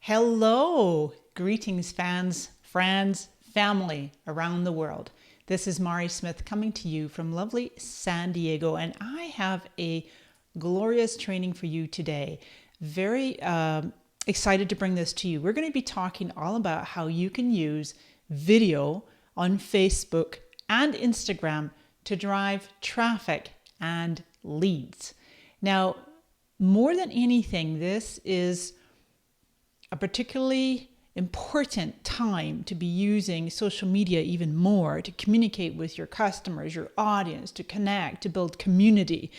Hello, greetings fans, friends, family around the world. This is Mari Smith coming to you from lovely San Diego, and I have a glorious training for you today. Very excited to bring this to you. We're going to be talking all about how you can use video on Facebook and Instagram to drive traffic and leads. Now, more than anything, this is a particularly important time to be using social media even more to communicate with your customers, your audience, to connect, to build community.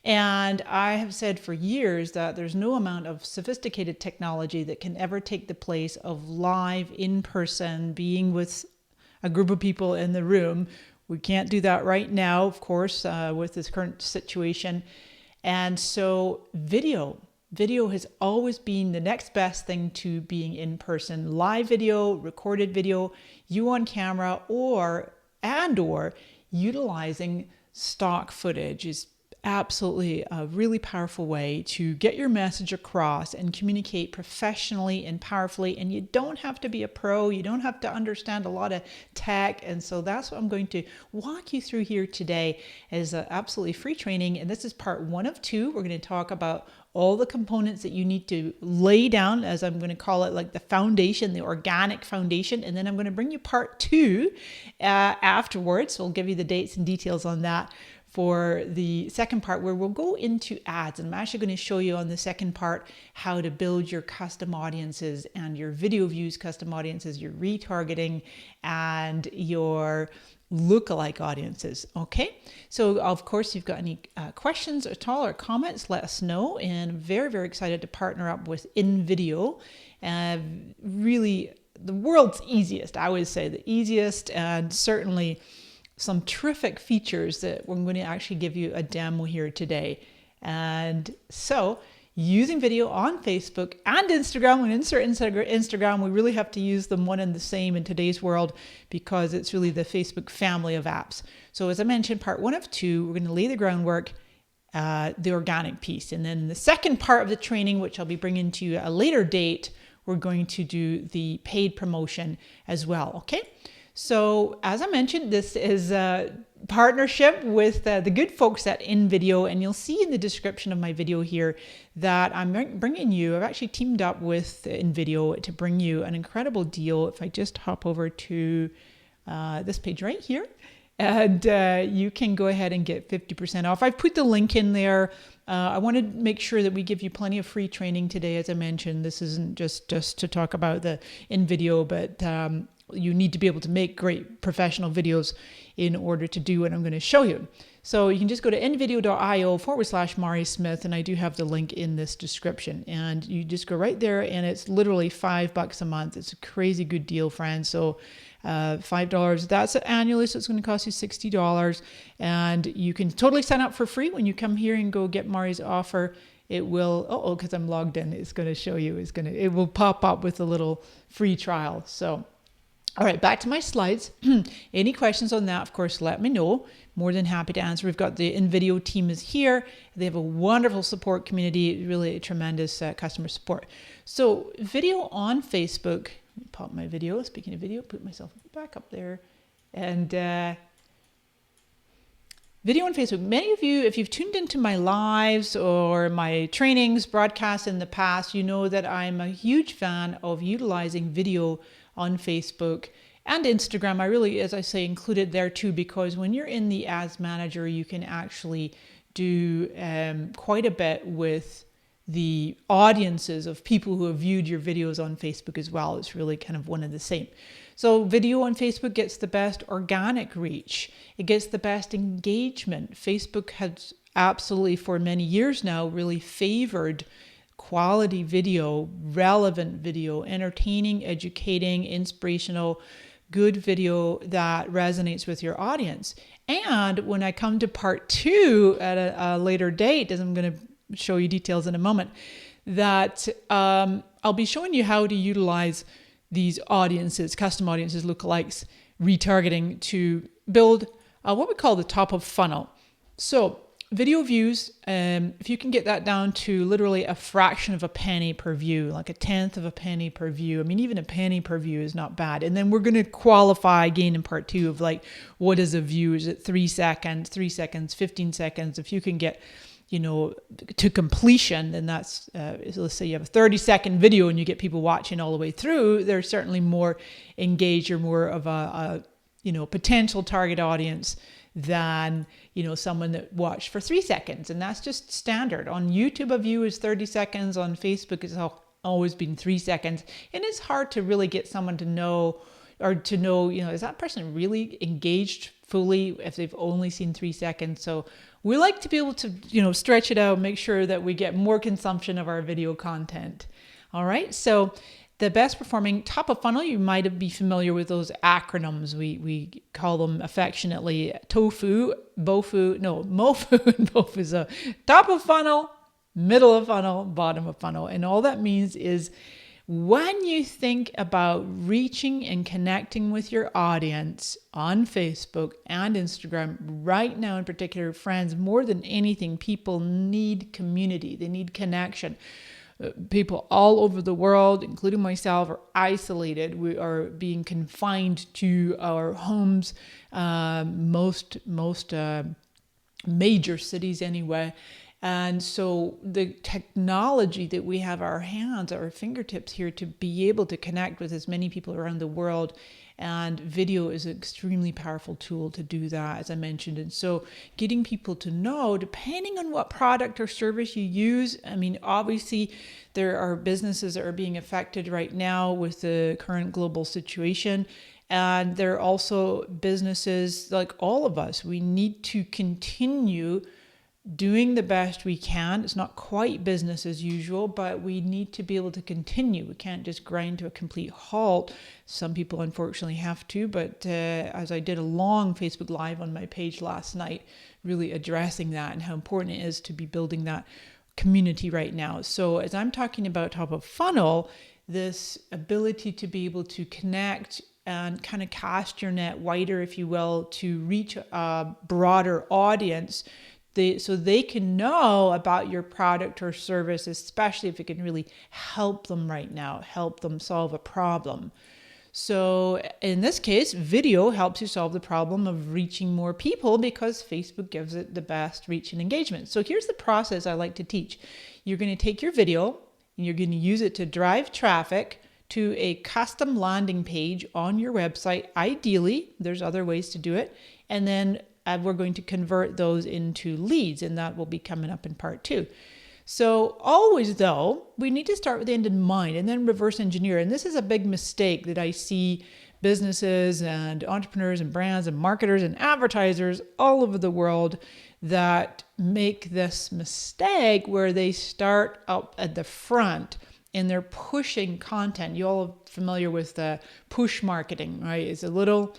And I have said for years that there's no amount of sophisticated technology that can ever take the place of live, in-person, being with a group of people in the room. We can't do that right now, of course, with this current situation. And so video has always been the next best thing to being in person. Live video, recorded video, you on camera, or utilizing stock footage is absolutely a really powerful way to get your message across and communicate professionally and powerfully. And you don't have to be a pro, you don't have to understand a lot of tech. And so that's what I'm going to walk you through here today as an absolutely free training. And this is part 1 of 2. We're going to talk about all the components that you need to lay down, as I'm going to call it, like the foundation, the organic foundation. And then I'm going to bring you part 2 afterwards. So I'll give you the dates and details on that for the second part, where we'll go into ads. And I'm actually going to show you on the second part how to build your custom audiences and your video views custom audiences, your retargeting, and your lookalike audiences. Okay, so of course, if you've got any questions at all or comments, let us know. And I'm very, very excited to partner up with InVideo. Really, the world's easiest, I would say, the easiest, and certainly some terrific features that we're going to actually give you a demo here today. And so using video on Facebook and Instagram, when insert Instagram, we really have to use them one and the same in today's world because it's really the Facebook family of apps. So as I mentioned, part 1 of 2, we're going to lay the groundwork, the organic piece. And then the second part of the training, which I'll be bringing to you at a later date, we're going to do the paid promotion as well. Okay. So as I mentioned, this is a partnership with the good folks at InVideo, and you'll see in the description of my video here that I'm bringing you, I've actually teamed up with InVideo to bring you an incredible deal. If I just hop over to this page right here, and you can go ahead and get 50% off. I've put the link in there. I want to make sure that we give you plenty of free training today. As I mentioned, this isn't just to talk about the InVideo, but you need to be able to make great professional videos in order to do what I'm going to show you. So you can just go to invideo.io/Mari Smith, and I do have the link in this description. And you just go right there, and it's literally $5 a month. It's a crazy good deal, friends. So $5, that's annually, so it's going to cost you $60. And you can totally sign up for free when you come here and go get Mari's offer. It will, because I'm logged in, it's going to show you, it will pop up with a little free trial. So all right, back to my slides. Any questions on that, of course, let me know. More than happy to answer. We've got the InVideo team is here. They have a wonderful support community, really a tremendous customer support. So video on Facebook, let me pop my video. Speaking of video, put myself back up there. And video on Facebook. Many of you, if you've tuned into my lives or my trainings, broadcasts in the past, you know that I'm a huge fan of utilizing video on Facebook and Instagram. I really, as I say, included there too, because when you're in the ads manager, you can actually do quite a bit with the audiences of people who have viewed your videos on Facebook as well. It's really kind of one and the same. So video on Facebook gets the best organic reach. It gets the best engagement. Facebook has absolutely for many years now really favored quality video, relevant video, entertaining, educating, inspirational, good video that resonates with your audience. And when I come to part 2 at a later date, as I'm going to show you details in a moment, that I'll be showing you how to utilize these audiences, custom audiences, lookalikes, retargeting to build what we call the top of funnel. So Video views, if you can get that down to literally a fraction of a penny per view, like a tenth of a penny per view. I mean, even a penny per view is not bad. And then we're going to qualify again in part 2 of like, what is a view? Is it 3 seconds, 15 seconds? If you can get, to completion, then that's, let's say you have a 30-second video and you get people watching all the way through, they're certainly more engaged or more of a potential target audience than, someone that watched for 3 seconds. And that's just standard. On YouTube, a view is 30 seconds. On Facebook, it's always been 3 seconds. And it's hard to really get someone to know, is that person really engaged fully if they've only seen 3 seconds? So we like to be able to, stretch it out, make sure that we get more consumption of our video content. All right. So the best performing top of funnel, you might be familiar with those acronyms. We call them affectionately TOFU, MOFU, and BOFU. So top of funnel, middle of funnel, bottom of funnel. And all that means is when you think about reaching and connecting with your audience on Facebook and Instagram, right now in particular, friends, more than anything, people need community. They need connection. People all over the world, including myself, are isolated. We are being confined to our homes, most major cities anyway. And so the technology that we have our hands, our fingertips here to be able to connect with as many people around the world, and video is an extremely powerful tool to do that, as I mentioned. And so getting people to know, depending on what product or service you use, I mean, obviously there are businesses that are being affected right now with the current global situation. And there are also businesses like all of us. We need to continue doing the best we can. It's not quite business as usual, but we need to be able to continue. We can't just grind to a complete halt. Some people unfortunately have to, but as I did a long Facebook Live on my page last night, really addressing that and how important it is to be building that community right now. So as I'm talking about top of funnel, this ability to be able to connect and kind of cast your net wider, if you will, to reach a broader audience, so they can know about your product or service, especially if it can really help them right now, help them solve a problem. So in this case, video helps you solve the problem of reaching more people because Facebook gives it the best reach and engagement. So here's the process I like to teach. You're going to take your video and you're going to use it to drive traffic to a custom landing page on your website. Ideally, there's other ways to do it. And then we're going to convert those into leads, and that will be coming up in part 2. So always, though, we need to start with the end in mind and then reverse engineer. And this is a big mistake that I see businesses and entrepreneurs and brands and marketers and advertisers all over the world that make this mistake where they start up at the front and they're pushing content. You all are familiar with the push marketing, right? It's a little...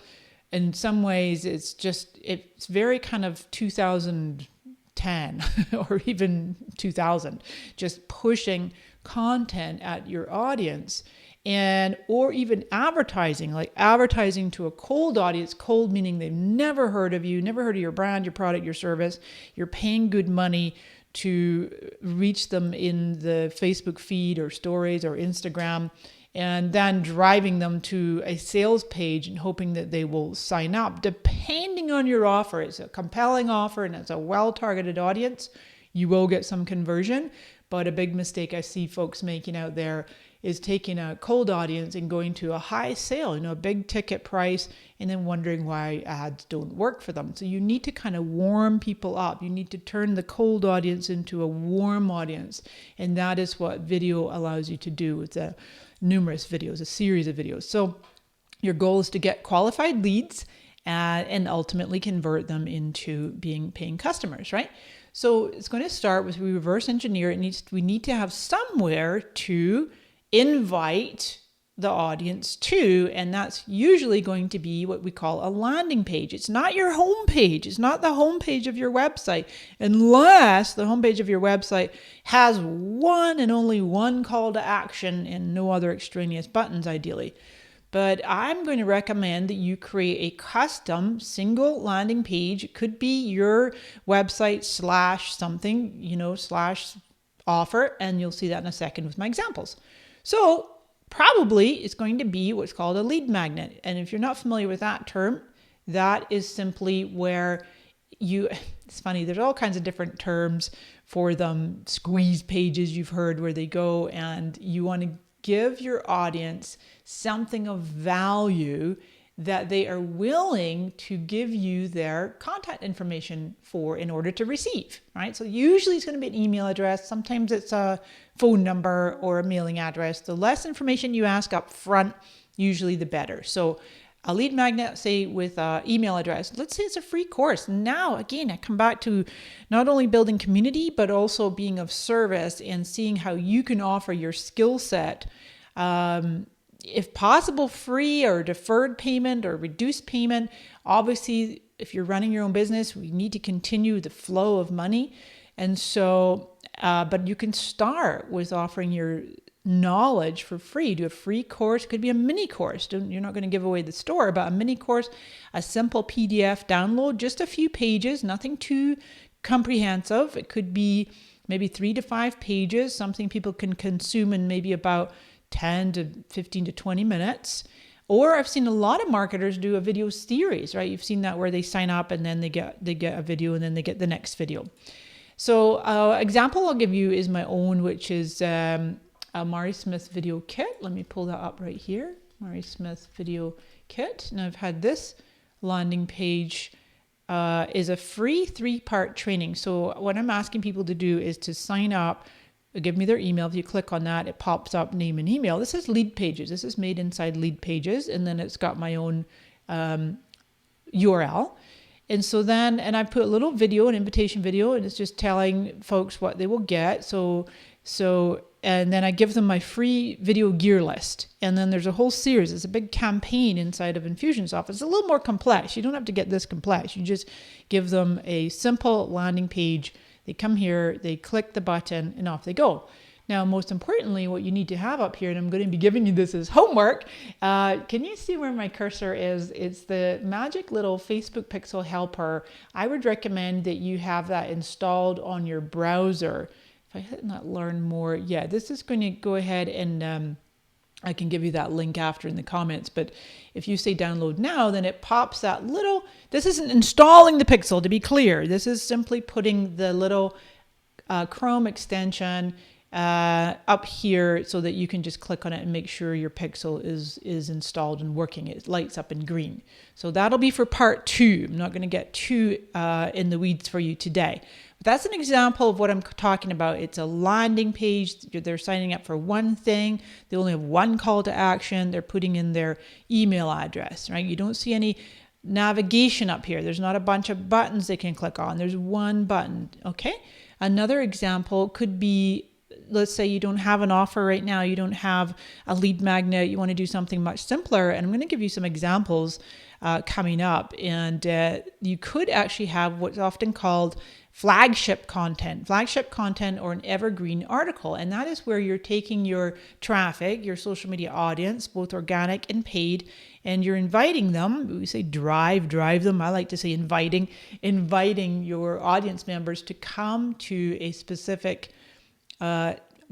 In some ways, it's very kind of 2010 or even 2000, just pushing content at your audience or even advertising, like advertising to a cold audience, cold meaning they've never heard of you, never heard of your brand, your product, your service. You're paying good money to reach them in the Facebook feed or stories or Instagram, and then driving them to a sales page and hoping that they will sign up. Depending on your offer, it's a compelling offer and it's a well-targeted audience, you will get some conversion. But a big mistake I see folks making out there is taking a cold audience and going to a high sale, a big ticket price, and then wondering why ads don't work for them. So you need to kind of warm people up. You need to turn the cold audience into a warm audience. And that is what video allows you to do with the numerous videos, a series of videos. So your goal is to get qualified leads and ultimately convert them into being paying customers, right? So it's going to start with we reverse engineer. We need to have somewhere to invite the audience to, and that's usually going to be what we call a landing page. It's not your home page. It's not the homepage of your website, unless the homepage of your website has one and only one call to action and no other extraneous buttons, ideally. but I'm going to recommend that you create a custom single landing page. It could be your website / something, / offer, and you'll see that in a second with my examples. So probably it's going to be what's called a lead magnet. And if you're not familiar with that term, that is simply where it's funny, there's all kinds of different terms for them. Squeeze pages, you've heard, where they go and you want to give your audience something of value that they are willing to give you their contact information for in order to receive, right? So usually it's going to be an email address. Sometimes it's a phone number or a mailing address. The less information you ask up front, usually the better. So a lead magnet, say with an email address, let's say it's a free course. Now, again, I come back to not only building community, but also being of service and seeing how you can offer your skill set, if possible, free or deferred payment or reduced payment. Obviously, if you're running your own business, we need to continue the flow of money. And so, but you can start with offering your knowledge for free. Do a free course. It could be a mini course. You're not going to give away the store, but a mini course, a simple PDF download, just a few pages, nothing too comprehensive. It could be maybe 3 to 5 pages, something people can consume in maybe about 10 to 15 to 20 minutes. Or I've seen a lot of marketers do a video series, right? You've seen that where they sign up and then they get a video and then they get the next video. So example I'll give you is my own, which is a Mari Smith video kit. Let me pull that up right here. Mari Smith video kit. And I've had this landing page is a free 3-part training. So what I'm asking people to do is to sign up, give me their email. If you click on that, it pops up name and email. This is Lead Pages. This is made inside Lead Pages. And then it's got my own URL. And so then, and I put a little video, an invitation video, and it's just telling folks what they will get. So, and then I give them my free video gear list. And then there's a whole series. It's a big campaign inside of Infusionsoft. It's a little more complex. You don't have to get this complex. You just give them a simple landing page. They come here, they click the button, and off they go. Now, most importantly, what you need to have up here, and I'm going to be giving you this as homework. Can you see where my cursor is? It's the magic little Facebook Pixel Helper. I would recommend that you have that installed on your browser. If I hit that learn more, yeah, this is going to go ahead and I can give you that link after in the comments. But if you say download now, then it pops that little, this isn't installing the Pixel, to be clear. This is simply putting the little Chrome extension up here so that you can just click on it and make sure your Pixel is installed and working. It lights up in green. So that'll be for part 2. I'm not going to get too in the weeds for you today. But that's an example of what I'm talking about. It's a landing page. They're signing up for one thing. They only have one call to action. They're putting in their email address, right? You don't see any navigation up here. There's not a bunch of buttons they can click on. There's one button, okay? Another example could be, let's say you don't have an offer right now, you don't have a lead magnet, you want to do something much simpler. And I'm going to give you some examples coming up. And you could actually have what's often called flagship content or an evergreen article. And that is where you're taking your traffic, your social media audience, both organic and paid, and you're inviting them. We say drive them. I like to say inviting your audience members to come to a specific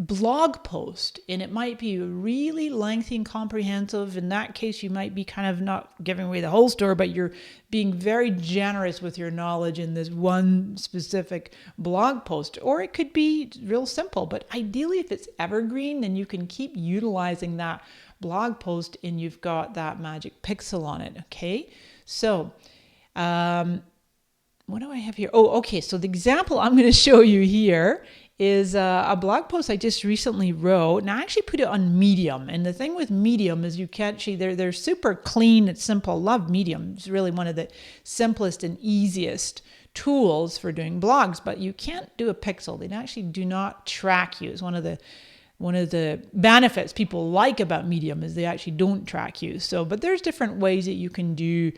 blog post, and it might be really lengthy and comprehensive. In that case, you might be kind of not giving away the whole story, but you're being very generous with your knowledge in this one specific blog post. Or it could be real simple, but ideally if it's evergreen, then you can keep utilizing that blog post and you've got that magic pixel on it. Okay, so what do I have here? Oh, okay, so the example I'm going to show you here is a blog post I just recently wrote, and I actually put it on Medium. And the thing with Medium is you can't actually, they're super clean, it's simple. Love Medium. It's really one of the simplest and easiest tools for doing blogs, but you can't do a pixel. They actually do not track you. It's one of the benefits people like about Medium is they actually don't track you. So, but there's different ways that you can do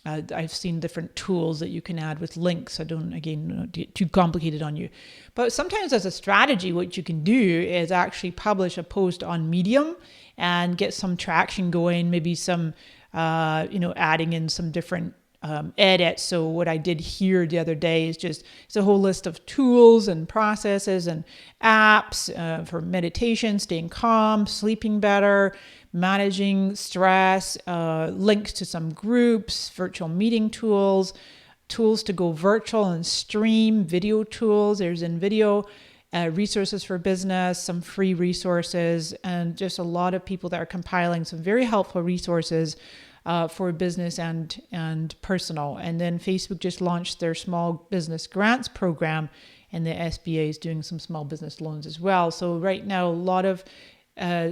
I've seen different tools that you can add with links. I don't, again, get too complicated on you. But sometimes as a strategy, what you can do is actually publish a post on Medium and get some traction going, maybe some, adding in some different edits. So what I did here the other day is it's a whole list of tools and processes and apps for meditation, staying calm, sleeping better, managing stress, links to some groups, virtual meeting tools, tools to go virtual and stream, video tools. There's InVideo, resources for business, some free resources, and just a lot of people that are compiling some very helpful resources for business and personal. And then Facebook just launched their small business grants program, and the SBA is doing some small business loans as well. So right now, a lot of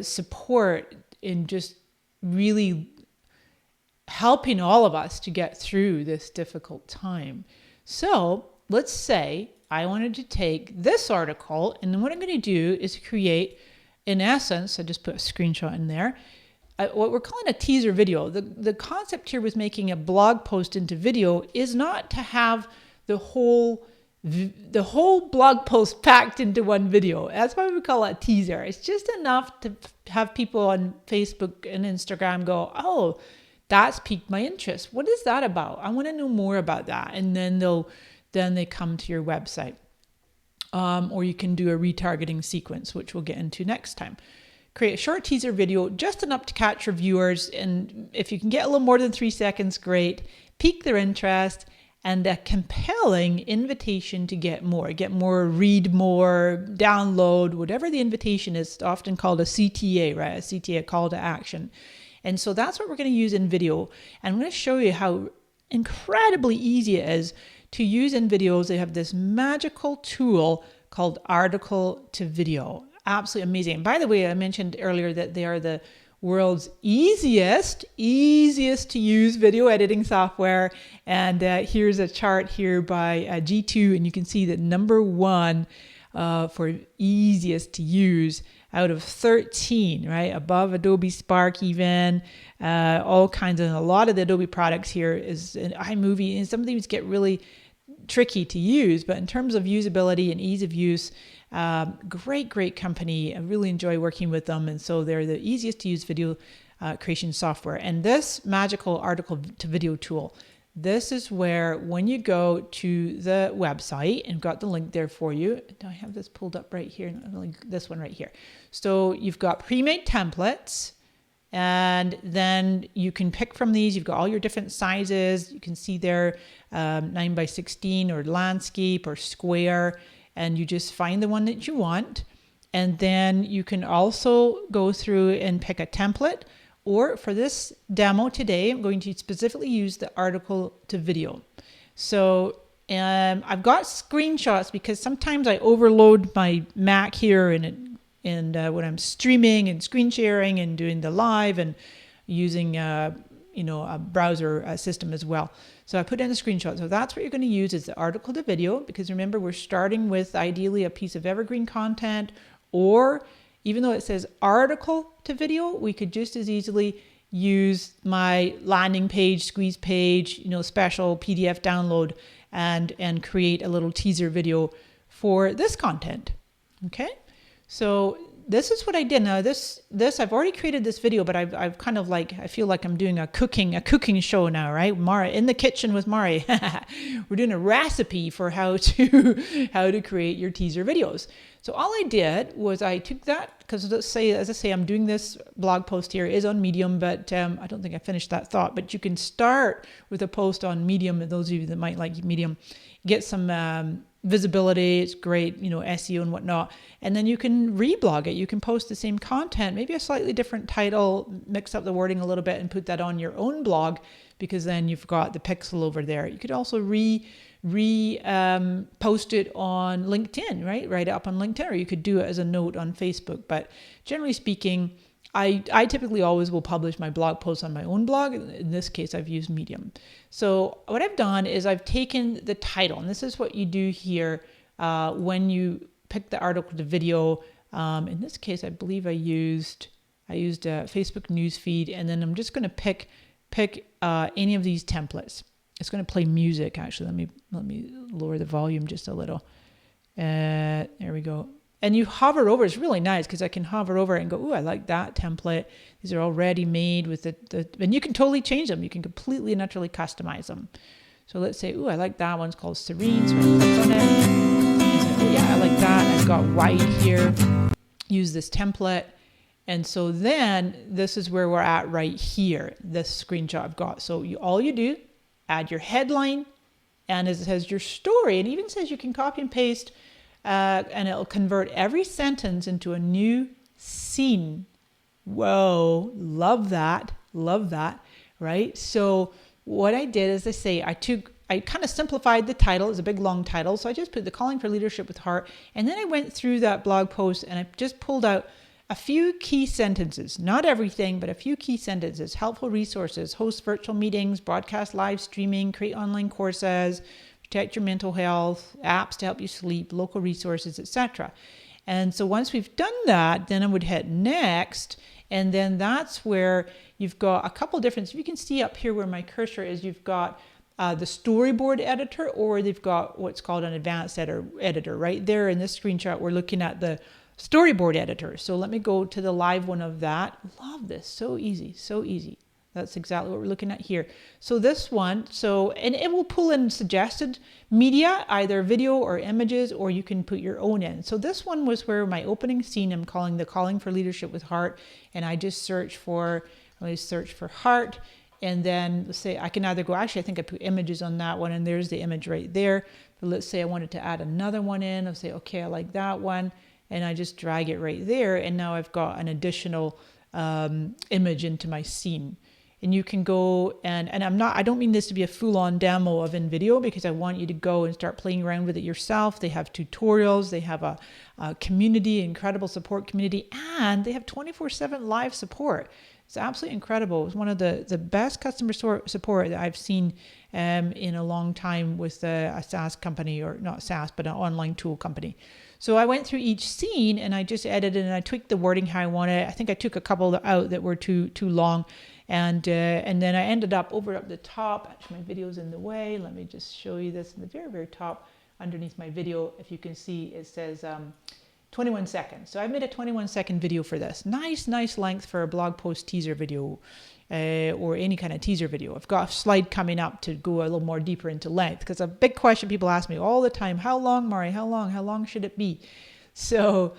support in just really helping all of us to get through this difficult time. So let's say I wanted to take this article, and then what I'm going to do is create, in essence, I just put a screenshot in there, what we're calling a teaser video. The concept here with making a blog post into video is not to have the whole blog post packed into one video. That's why we call it a teaser. It's just enough to have people on Facebook and Instagram go, oh, that's piqued my interest. What is that about? I want to know more about that. And then they come to your website. Or you can do a retargeting sequence, which we'll get into next time. Create a short teaser video, just enough to catch your viewers. And if you can get a little more than 3 seconds, great. Pique their interest, and a compelling invitation to get more, read more, download, whatever the invitation is, often called a CTA, right? A CTA, a call to action. And so that's what we're going to use in video. And I'm going to show you how incredibly easy it is to use in videos. They have this magical tool called article to video. Absolutely amazing. And by the way, I mentioned earlier that they are the world's easiest to use video editing software. And here's a chart here by G2, and you can see that number one for easiest to use out of 13, right? Above Adobe Spark even, all kinds of, a lot of the Adobe products here is an iMovie, and some of these get really tricky to use, but in terms of usability and ease of use, great company. I really enjoy working with them. And so they're the easiest to use video creation software. And this magical article to video tool, this is where when you go to the website, and got the link there for you. I have this pulled up right here, this one right here. So you've got pre-made templates, and then you can pick from these. You've got all your different sizes. You can see there 9x16 or landscape or square, and you just find the one that you want. And then you can also go through and pick a template, or for this demo today, I'm going to specifically use the article to video. So I've got screenshots because sometimes I overload my Mac here and when I'm streaming and screen sharing and doing the live and using a browser system as well. So I put in a screenshot. So that's what you're going to use is the article to video, because remember, we're starting with ideally a piece of evergreen content, or even though it says article to video, we could just as easily use my landing page, squeeze page, special PDF download, and create a little teaser video for this content. Okay. So this is what I did. Now this I've already created this video, but I've kind of I feel like I'm doing a cooking show now, right? Mari in the kitchen with Mari. We're doing a recipe for how to create your teaser videos. So all I did was I took that, because as I say, I'm doing this blog post here is on Medium, but I don't think I finished that thought. But you can start with a post on Medium, and those of you that might like Medium, get some visibility. It's great, SEO and whatnot. And then you can reblog it. You can post the same content, maybe a slightly different title, mix up the wording a little bit, and put that on your own blog, because then you've got the pixel over there. You could also post it on LinkedIn, right? Write it up on LinkedIn, or you could do it as a note on Facebook. But generally speaking, I typically always will publish my blog posts on my own blog. In this case, I've used Medium. So what I've done is I've taken the title, and this is what you do here when you pick the article to video. In this case, I believe I used a Facebook newsfeed, and then I'm just going to pick pick any of these templates. It's going to play music actually. Let me lower the volume just a little. There we go. And you hover over. It's really nice because I can hover over it and go, "Ooh, I like that template." These are already made with and you can totally change them. You can completely and utterly customize them. So let's say, "Ooh, I like that one's called Serene." So I click on it. And say, "Oh yeah, I like that." I've got white here. Use this template. And so then this is where we're at right here. This screenshot I've got. So all you do, add your headline, and it says your story. It even says you can copy and paste. And it'll convert every sentence into a new scene. Whoa, love that, right? So what I did is I kind of simplified the title. It's a big long title. So I just put the Calling for Leadership with Heart. And then I went through that blog post and I just pulled out a few key sentences, not everything, but a few key sentences, helpful resources, host virtual meetings, broadcast live streaming, create online courses, protect your mental health, apps to help you sleep, local resources, etc. And so once we've done that, then I would hit next. And then that's where you've got a couple different, you can see up here where my cursor is, you've got the storyboard editor, or they've got what's called an advanced editor. Right there in this screenshot, we're looking at the storyboard editor. So let me go to the live one of that. Love this, so easy, so easy. That's exactly what we're looking at here. So this one, and it will pull in suggested media, either video or images, or you can put your own in. So this one was where my opening scene, I'm calling the Calling for Leadership with Heart. And I just search for heart. And then let's say I can either go, actually, I think I put images on that one, and there's the image right there. But let's say I wanted to add another one in. I'll say, okay, I like that one. And I just drag it right there. And now I've got an additional image into my scene. And you can go and I don't mean this to be a full-on demo of InVideo, because I want you to go and start playing around with it yourself. They have tutorials, they have a community, incredible support community, and they have 24/7 live support. It's absolutely incredible. It's one of the best customer support that I've seen in a long time with a SaaS company, or not SaaS, but an online tool company. So I went through each scene and I just edited and I tweaked the wording how I wanted. I think I took a couple out that were too long. And then I ended up over up the top. Actually, my video's in the way. Let me just show you this in the very, very top underneath my video. If you can see, it says 21 seconds. So I made a 21-second video for this. Nice length for a blog post teaser video or any kind of teaser video. I've got a slide coming up to go a little more deeper into length, because a big question people ask me all the time, how long, Mari? How long should it be? So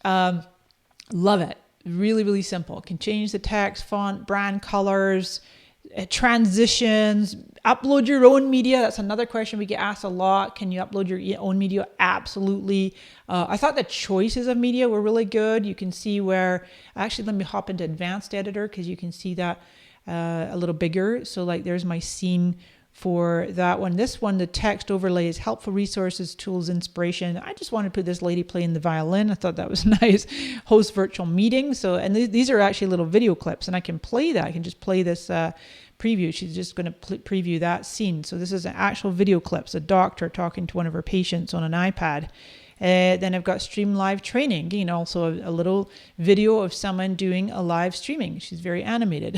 love it. Really simple. Can change the text, font, brand colors, transitions, upload your own media. That's another question we get asked a lot. Can you upload your own media? Absolutely. I thought the choices of media were really good. You can see where, actually, let me hop into advanced editor, because you can see that a little bigger. So like there's my scene for that one. This one, the text overlay is helpful resources, tools, inspiration. I just wanted to put this lady playing the violin. I thought that was nice. Host virtual meetings. So, and these are actually little video clips, and I can play that. I can just play this preview. She's just going to preview that scene. So this is an actual video clips, a doctor talking to one of her patients on an iPad. Then I've got stream live training, also a little video of someone doing a live streaming. She's very animated.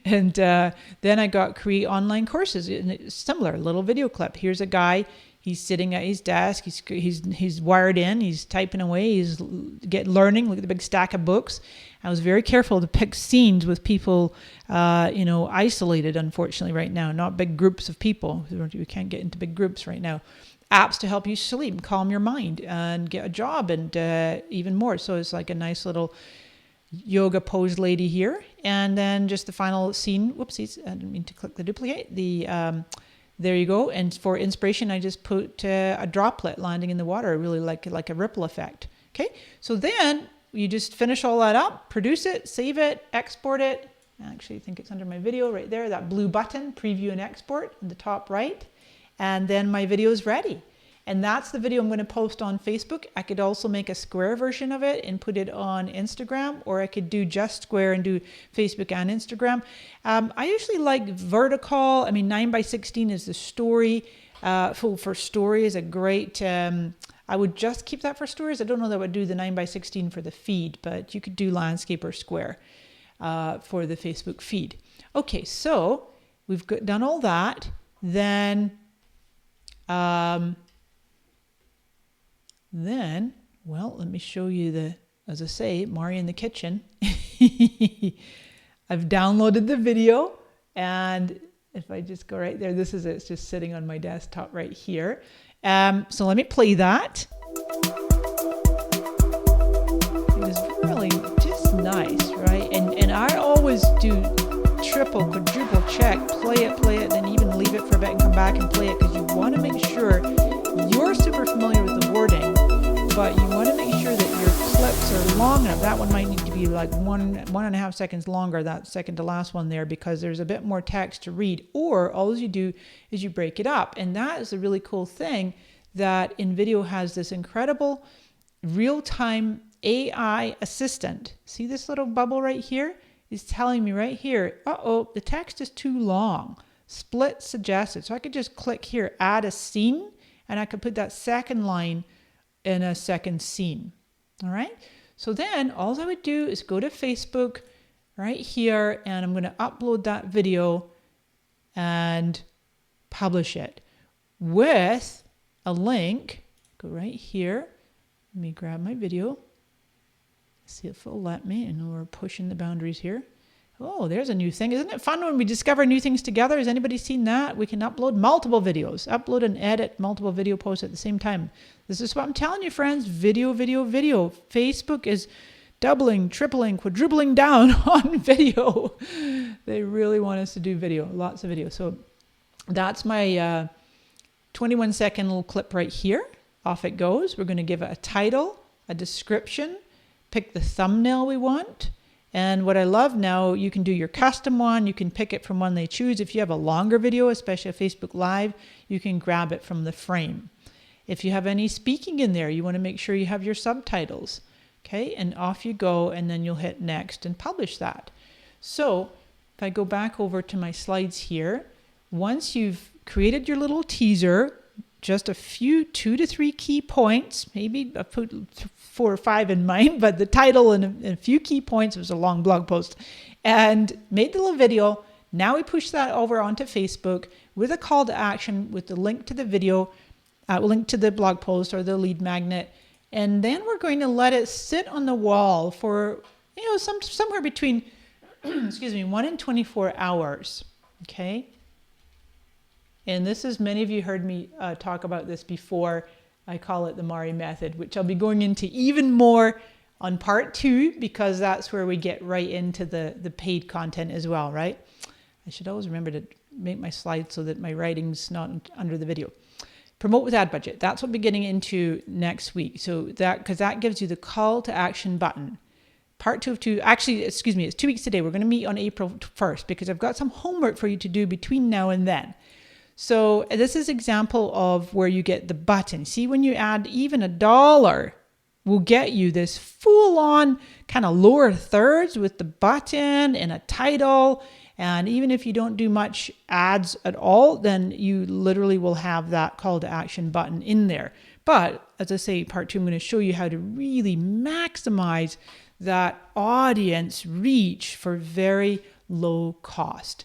And then I got create online courses, similar little video clip. Here's a guy. He's sitting at his desk. He's wired in. He's typing away. He's learning. Look at the big stack of books. I was very careful to pick scenes with people, isolated, unfortunately, right now. Not big groups of people. We can't get into big groups right now. Apps to help you sleep, calm your mind, and get a job, and even more. So it's like a nice little yoga pose lady here. And then just the final scene. Whoopsies, I didn't mean to click the duplicate. There you go. And for inspiration, I just put a droplet landing in the water, really like a ripple effect. Okay, so then you just finish all that up, produce it, save it, export it. I actually think it's under my video right there, that blue button, preview and export in the top right. And then my video is ready. And that's the video I'm going to post on Facebook. I could also make a square version of it and put it on Instagram, or I could do just square and do Facebook and Instagram. I usually like vertical. 9:16 is the story. For story is a great, I would just keep that for stories. I don't know that I would do the 9:16 for the feed, but you could do landscape or square. for the Facebook feed. Okay, so we've done all that. Then, well, let me show you as I say, Mari in the kitchen. I've downloaded the video, and if I just go right there, it's just sitting on my desktop right here. So let me play that. It was really just nice, right? And I always do triple, quadruple check, play it, then even leave it for a bit and come back and play it, because you want to make sure you're super familiar with the wording, but you want to make sure that your clips are long enough. That one might need to be like 1.5 seconds longer, that second to last one there, because there's a bit more text to read. Or all you do is you break it up. And that is a really cool thing, that InVideo has this incredible real-time AI assistant. See this little bubble right here? It's telling me right here, the text is too long. Split suggested. So I could just click here, add a scene, and I could put that second line in a second scene. All right. So then all I would do is go to Facebook right here, and I'm going to upload that video and publish it with a link. Go right here. Let me grab my video. See if it'll let me. I know we're pushing the boundaries here. Oh, there's a new thing. Isn't it fun when we discover new things together? Has anybody seen that? We can upload multiple videos, upload and edit multiple video posts at the same time. This is what I'm telling you, friends. Video, video, video. Facebook is doubling, tripling, quadrupling down on video. They really want us to do video, lots of video. So that's my 21-second little clip right here. Off it goes. We're going to give it a title, a description, pick the thumbnail we want. And what I love now, you can do your custom one. You can pick it from one they choose. If you have a longer video, especially a Facebook Live, you can grab it from the frame. If you have any speaking in there, you want to make sure you have your subtitles. Okay, and off you go, and then you'll hit next and publish that. So if I go back over to my slides here, once you've created your little teaser, just a few 2 to 3 key points, maybe I put 4 or 5 in mine, but the title and a few key points. It was a long blog post, and made the little video. Now we push that over onto Facebook with a call to action, with the link to the video, link to the blog post or the lead magnet. And then we're going to let it sit on the wall for, somewhere between, 1 and 24 hours. Okay. And this is, many of you heard me talk about this before. I call it the Mari method, which I'll be going into even more on part 2, because that's where we get right into the paid content as well, right? I should always remember to make my slides so that my writing's not under the video. Promote with ad budget. That's what we'll be getting into next week. So because that gives you the call to action button. Part 2 of 2, actually, it's 2 weeks today. We're going to meet on April 1st, because I've got some homework for you to do between now and then. So this is example of where you get the button. See, when you add even $1, will get you this full-on kind of lower thirds with the button and a title. And even if you don't do much ads at all, then you literally will have that call to action button in there. But as I say, part 2, I'm going to show you how to really maximize that audience reach for very low cost.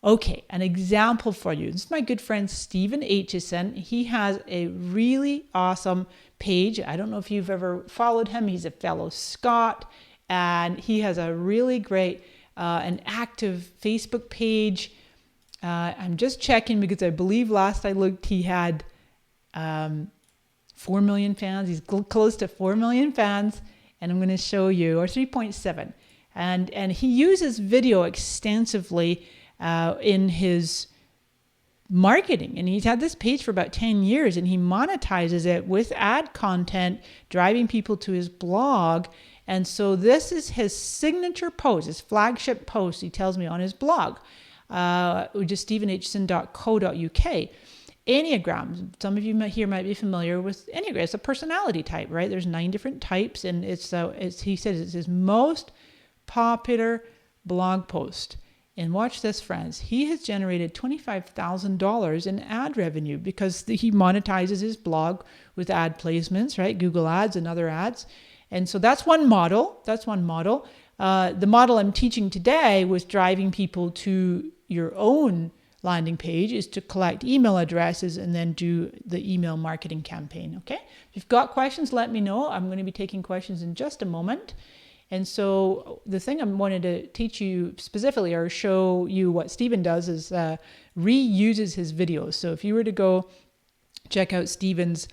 Okay, an example for you. This is my good friend Stephen Aitchison. He has a really awesome page. I don't know if you've ever followed him. He's a fellow Scot, and he has a really great and active Facebook page. I'm just checking, because I believe last I looked he had 4 million fans. He's close to 4 million fans, and I'm going to show you, or 3.7. And he uses video extensively in his marketing, and he's had this page for about 10 years, and he monetizes it with ad content, driving people to his blog. And so this is his signature post, his flagship post, he tells me, on his blog, which is stephenhson.co.uk. Enneagram. Some of you here might be familiar with Enneagram. It's a personality type, right? There's 9 different types, and he says it's his most popular blog post. And watch this, friends. He has generated $25,000 in ad revenue, because he monetizes his blog with ad placements, right? Google ads and other ads. And so that's one model. That's one model. The model I'm teaching today was driving people to your own landing page, is to collect email addresses and then do the email marketing campaign. Okay. If you've got questions, let me know. I'm going to be taking questions in just a moment. And so the thing I wanted to teach you specifically, or show you what Stephen does, is reuses his videos. So if you were to go check out Stephen's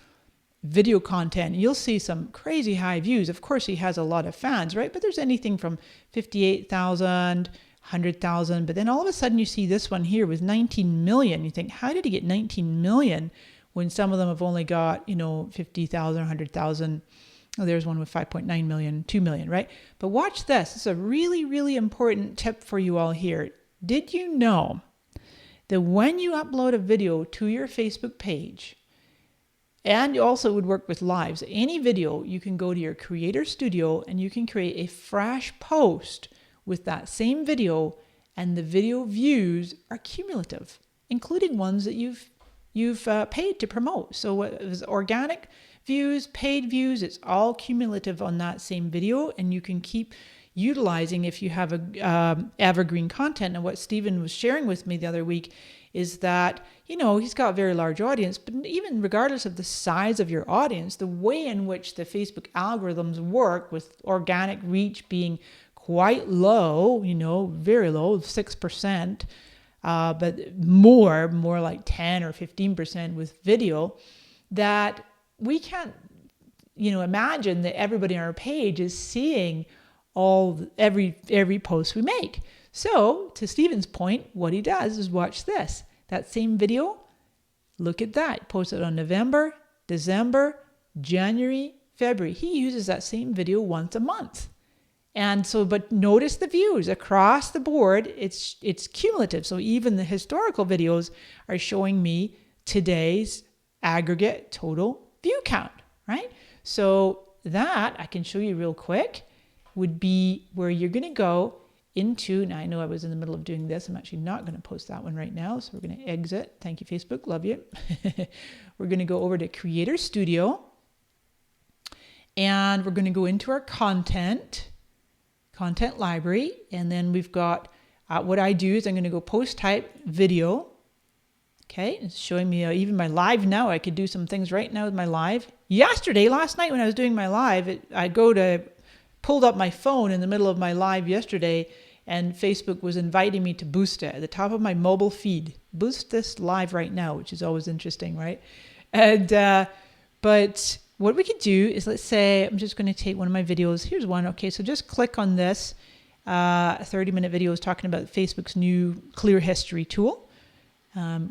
video content, you'll see some crazy high views. Of course, he has a lot of fans, right? But there's anything from 58,000, 100,000. But then all of a sudden you see this one here with 19 million. You think, how did he get 19 million when some of them have only got, 50,000, 100,000? Oh, there's one with 5.9 million, 2 million, right? But watch this. This is a really, really important tip for you all here. Did you know that when you upload a video to your Facebook page, and you also would work with lives, any video, you can go to your Creator Studio and you can create a fresh post with that same video, and the video views are cumulative, including ones that you've paid to promote. So what is organic views, paid views, it's all cumulative on that same video, and you can keep utilizing if you have a evergreen content. And what Stephen was sharing with me the other week is that, he's got a very large audience, but even regardless of the size of your audience, the way in which the Facebook algorithms work, with organic reach being quite low, very low, 6%, but more like 10 or 15% with video, that we can't, imagine that everybody on our page is seeing every post we make. So to Stephen's point, what he does is watch this. That same video, look at that. Posted on November, December, January, February. He uses that same video once a month. And so, but notice the views across the board, it's cumulative. So even the historical videos are showing me today's aggregate total view count, right? So that I can show you real quick would be where you're going to go into, now I know I was in the middle of doing this. I'm actually not going to post that one right now. So we're going to exit. Thank you, Facebook. Love you. We're going to go over to Creator Studio, and we're going to go into our content library. And then we've got, what I do is I'm going to go post type video. Okay, it's showing me even my live now. I could do some things right now with my live. Last night when I was doing my live, I pulled up my phone in the middle of my live yesterday, and Facebook was inviting me to boost it at the top of my mobile feed. Boost this live right now, which is always interesting, right? And but what we could do is, let's say I'm just going to take one of my videos. Here's one. Okay, so just click on this 30-minute video is talking about Facebook's new Clear History tool.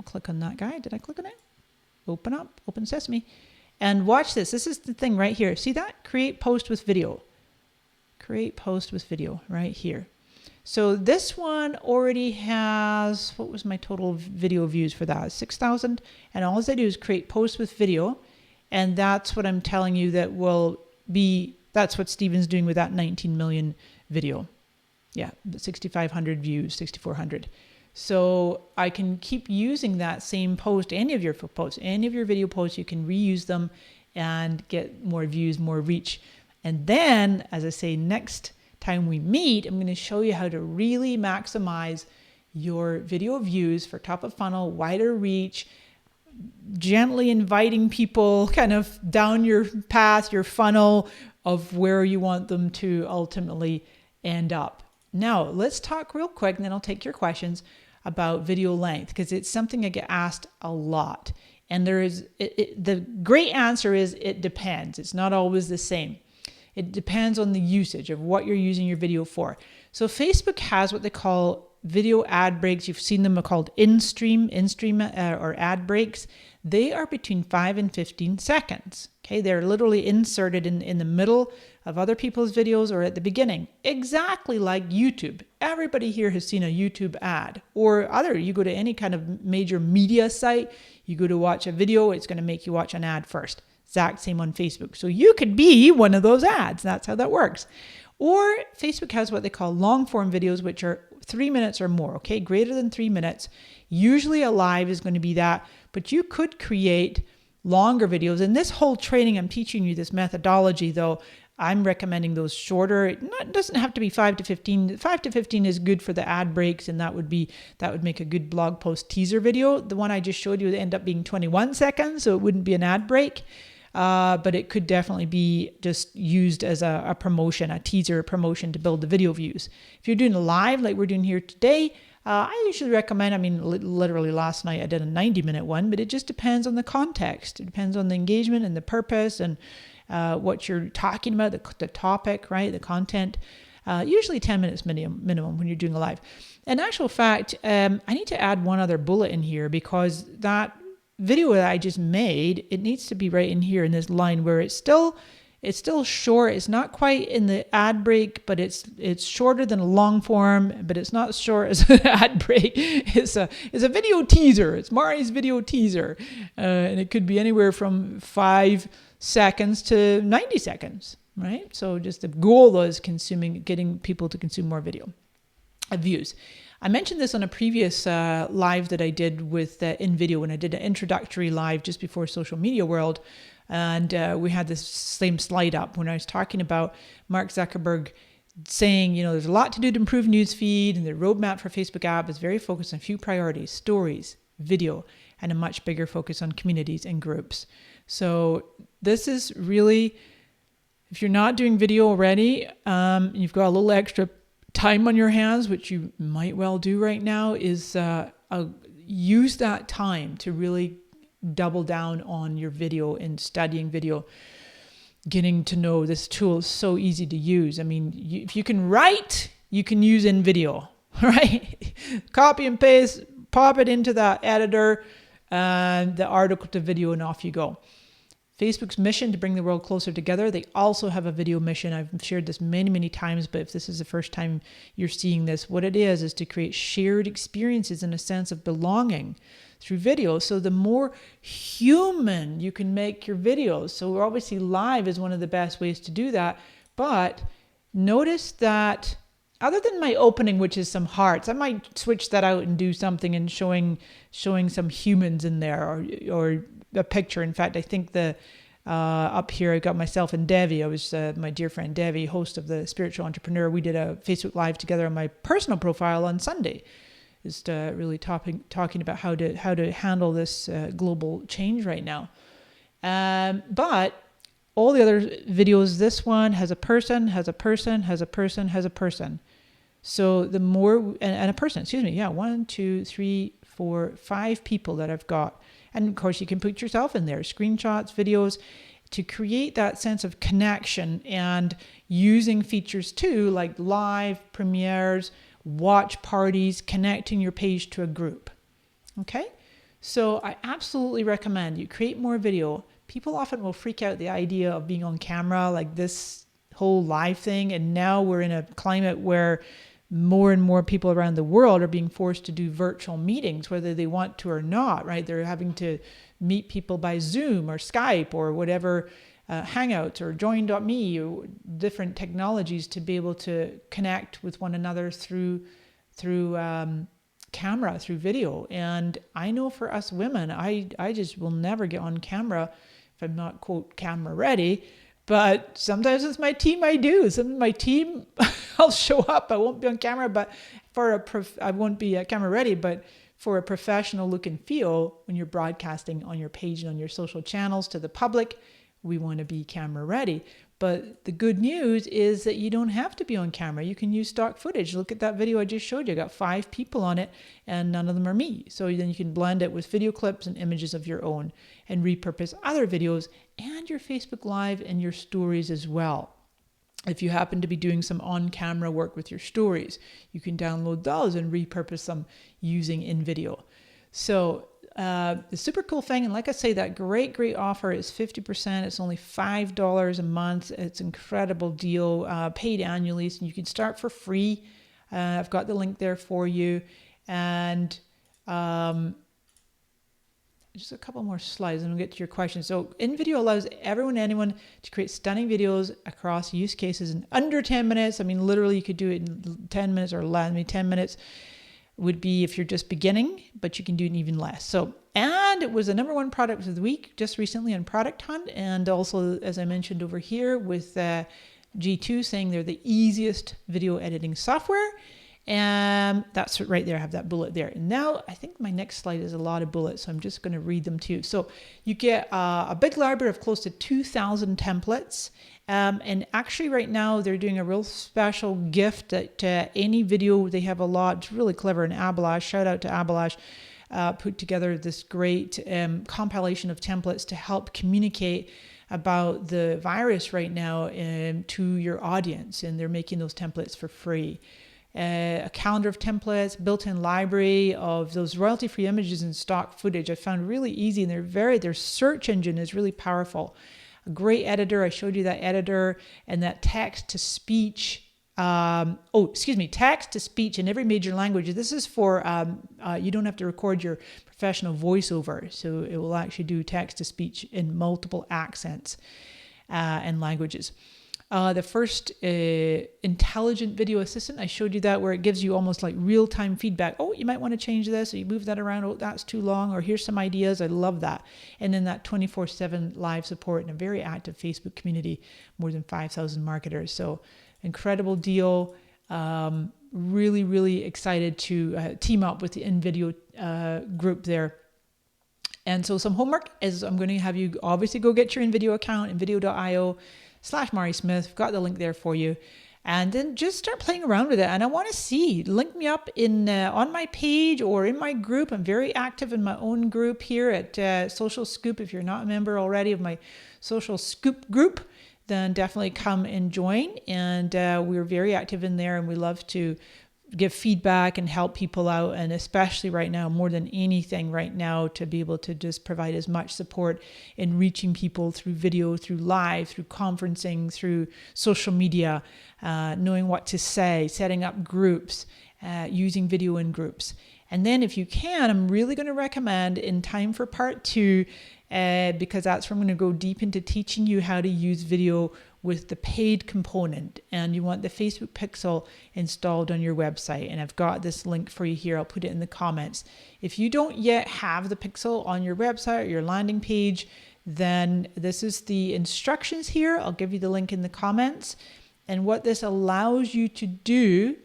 Click on that guy. Did I click on it? Open up, open sesame. And watch this. This is the thing right here. See that? Create post with video. Create post with video right here. So this one already has, what was my total video views for that? 6,000. And all I do is create post with video. And that's what I'm telling you that will be, that's what Stephen's doing with that 19 million video. Yeah, 6,500 views, 6,400. So I can keep using that same post, any of your posts, any of your video posts, you can reuse them and get more views, more reach. And then, as I say, next time we meet, I'm going to show you how to really maximize your video views for top of funnel, wider reach, gently inviting people kind of down your path, your funnel of where you want them to ultimately end up. Now, let's talk real quick, and then I'll take your questions about video length, because it's something I get asked a lot. And there is the great answer is it depends. It's not always the same. It depends on the usage of what you're using your video for. So Facebook has what they call video ad breaks. You've seen them called in-stream or ad breaks. They are between 5 and 15 seconds. Okay, they're literally inserted in the middle of other people's videos or at the beginning, exactly like YouTube. Everybody here has seen a YouTube ad, or you go to any kind of major media site, you go to watch a video, it's going to make you watch an ad first. Exact same on Facebook. So you could be one of those ads. That's how that works. Or Facebook has what they call long form videos, which are 3 minutes or more, okay? Greater than 3 minutes. Usually a live is going to be that, but you could create longer videos. In this whole training, I'm teaching you this methodology though. I'm recommending those shorter. It doesn't have to be 5 to 15. 5 to 15 is good for the ad breaks, and that would make a good blog post teaser video. The one I just showed you would end up being 21 seconds, so it wouldn't be an ad break. But it could definitely be just used as a promotion, a teaser promotion to build the video views. If you're doing a live like we're doing here today, I usually recommend, literally last night I did a 90-minute one, but it just depends on the context. It depends on the engagement and the purpose and what you're talking about, the topic, right? The content. Usually 10 minutes minimum when you're doing a live. In actual fact, I need to add one other bullet in here, because that video that I just made, it needs to be right in here in this line where it's still short. It's not quite in the ad break, but it's shorter than a long form, but it's not short as an ad break. It's a video teaser. It's Mari's video teaser. And it could be anywhere from 5 seconds to 90 seconds, right? So just the goal is getting people to consume more video views. I mentioned this on a previous live that I did with InVideo, when I did an introductory live just before Social Media World. And we had this same slide up when I was talking about Mark Zuckerberg saying, there's a lot to do to improve newsfeed, and the roadmap for Facebook app is very focused on a few priorities: stories, video, and a much bigger focus on communities and groups. So this is really, if you're not doing video already, you've got a little extra time on your hands, which you might well do right now, is use that time to really double down on your video and studying video, getting to know this tool is so easy to use. If you can write, you can use InVideo, right? Copy and paste, pop it into that editor and the article to video, and off you go. Facebook's mission to bring the world closer together. They also have a video mission. I've shared this many, many times, but if this is the first time you're seeing this, what it is to create shared experiences and a sense of belonging through video. So the more human you can make your videos. So obviously live is one of the best ways to do that. But notice that other than my opening, which is some hearts, I might switch that out and do something and showing some humans in there, or a picture. In fact, I think up here I got myself and Devi. I was my dear friend Devi, host of the Spiritual Entrepreneur. We did a Facebook Live together on my personal profile on Sunday, just really talking about how to handle this global change right now. But all the other videos, this one has a person. So the more, and a person, 1, 2, 3, 4, 5 people that I've got. And of course you can put yourself in there, screenshots, videos, to create that sense of connection, and using features too, like live premieres, watch parties, connecting your page to a group. Okay. So I absolutely recommend you create more video. People often will freak out the idea of being on camera, like this whole live thing. And now we're in a climate where more and more people around the world are being forced to do virtual meetings, whether they want to or not, right? They're having to meet people by Zoom or Skype or whatever, Hangouts or Join.me, or different technologies to be able to connect with one another through camera, through video. And I know for us women, I just will never get on camera if I'm not, quote, camera ready. But sometimes with my team, I do. Some of my team, I'll show up. I won't be on camera, but I won't be camera ready. But for a professional look and feel, when you're broadcasting on your page and on your social channels to the public, we want to be camera ready. But the good news is that you don't have to be on camera. You can use stock footage. Look at that video I just showed you. I got 5 people on it and none of them are me. So then you can blend it with video clips and images of your own and repurpose other videos and your Facebook Live and your stories as well. If you happen to be doing some on-camera work with your stories, you can download those and repurpose them using InVideo. So the super cool thing, and like I say, that great offer is 50%. It's only $5 a month. It's an incredible deal, paid annually, so you can start for free. I've got the link there for you. And just a couple more slides and we'll get to your questions. So InVideo allows anyone to create stunning videos across use cases in under 10 minutes. I mean, literally you could do it in 10 minutes or less. 10 minutes would be if you're just beginning, but you can do it in even less. So And it was the #1 product of the week just recently on Product Hunt. And also, as I mentioned over here with G2 saying they're the easiest video editing software. And that's right there. I have that bullet there. And now I think my next slide is a lot of bullets. So I'm just going to read them to you. So you get a big library of close to 2,000 templates. And actually right now they're doing a real special gift that any video, they have a lot. It's really clever. And Abalash, shout out to Abalash, put together this great compilation of templates to help communicate about the virus right now to your audience. And they're making those templates for free. A calendar of templates, built-in library of those royalty-free images and stock footage I found really easy, and their search engine is really powerful. A great editor, I showed you that editor, and that text-to-speech, text-to-speech in every major language. This is for, you don't have to record your professional voiceover, so it will actually do text-to-speech in multiple accents and languages. The first intelligent video assistant, I showed you that, where it gives you almost like real-time feedback. Oh, you might want to change this, or you move that around. Oh, that's too long, or here's some ideas. I love that. And then that 24/7 live support and a very active Facebook community, more than 5,000 marketers. So incredible deal. Really, really excited to team up with the InVideo group there. And so some homework is I'm going to have you obviously go get your InVideo account, invideo.io/Mari Smith. I've got the link there for you. And then just start playing around with it. And I want to see, link me up in on my page or in my group. I'm very active in my own group here at Social Scoop. If you're not a member already of my Social Scoop group, then definitely come and join. And we're very active in there, and we love to give feedback and help people out, and especially right now, more than anything right now, to be able to just provide as much support in reaching people through video, through live, through conferencing, through social media, knowing what to say, setting up groups, using video in groups. And then if you can, I'm really going to recommend in time for part 2, because that's where I'm going to go deep into teaching you how to use video with the paid component, and you want the Facebook Pixel installed on your website. And I've got this link for you here. I'll put it in the comments. If you don't yet have the Pixel on your website or your landing page, then this is the instructions here. I'll give you the link in the comments. And what this allows you to do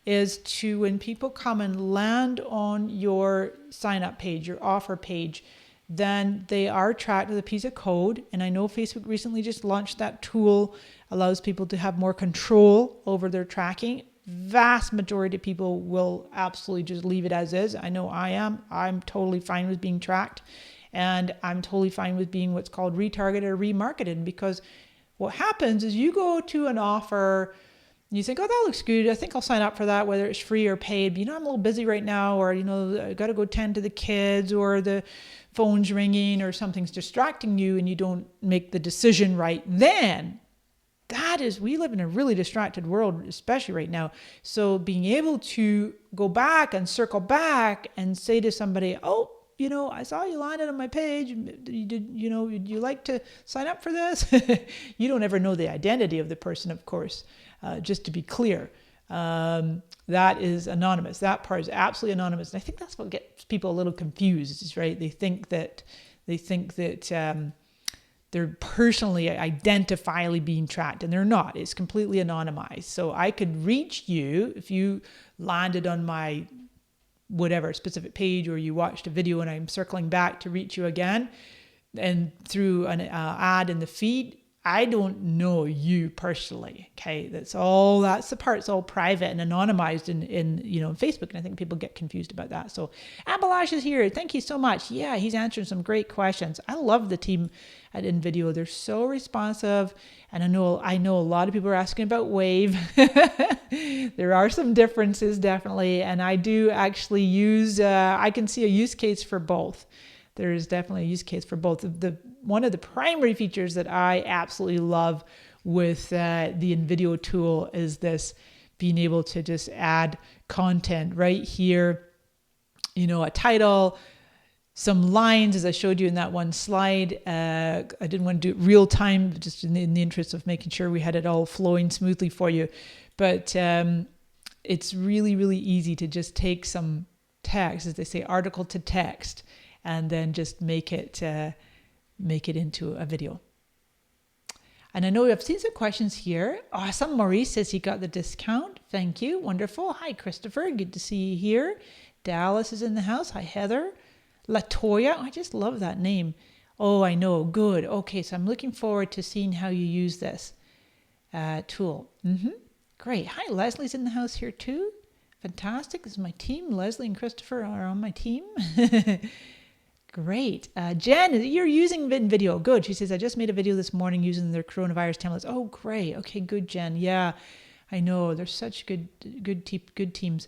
is to, when people come and land on your sign up page, your offer page, then they are tracked with a piece of code. And I know Facebook recently just launched that tool, allows people to have more control over their tracking. Vast majority of people will absolutely just leave it as is. I know I am. I'm totally fine with being tracked, and I'm totally fine with being what's called retargeted or remarketed, because what happens is you go to an offer, you think, oh, that looks good. I think I'll sign up for that, whether it's free or paid. But, I'm a little busy right now, or, I got to go tend to the kids, or the phone's ringing, or something's distracting you, and you don't make the decision right then. We live in a really distracted world, especially right now. So being able to go back and circle back and say to somebody, oh, I saw you landed on my page. Would you like to sign up for this? You don't ever know the identity of the person, of course, just to be clear. That is anonymous. That part is absolutely anonymous. And I think that's what gets people a little confused, right? They think that they're personally identifiably being tracked, and they're not. It's completely anonymized. So I could reach you if you landed on my whatever specific page, or you watched a video and I'm circling back to reach you again, and through an ad in the feed. I don't know you personally. Okay, that's the part. It's all private and anonymized in Facebook, and I think people get confused about that. So Abalash is here. Thank you so much. Yeah, he's answering some great questions. I love the team at InVideo. They're so responsive, and I know a lot of people are asking about Wave. There are some differences, definitely, and I do actually use. I can see a use case for both. There is definitely a use case for both. One of the primary features that I absolutely love with the InVideo tool is this being able to just add content right here, a title, some lines, as I showed you in that one slide. I didn't want to do it real time, just in the interest of making sure we had it all flowing smoothly for you. But it's really, really easy to just take some text, as they say, article to text, and then just make it into a video. And I know I've seen some questions here. Awesome. Maurice says he got the discount. Thank you. Wonderful. Hi, Christopher. Good to see you here. Dallas is in the house. Hi, Heather. Latoya. I just love that name. Oh, I know. Good. Okay, so I'm looking forward to seeing how you use this tool. Great. Hi, Leslie's in the house here too. Fantastic. This is my team. Leslie and Christopher are on my team. Great. Jen, you're using InVideo. Good. She says, I just made a video this morning using their coronavirus templates. Oh, great. Okay, good, Jen. Yeah, I know. They're such good teams.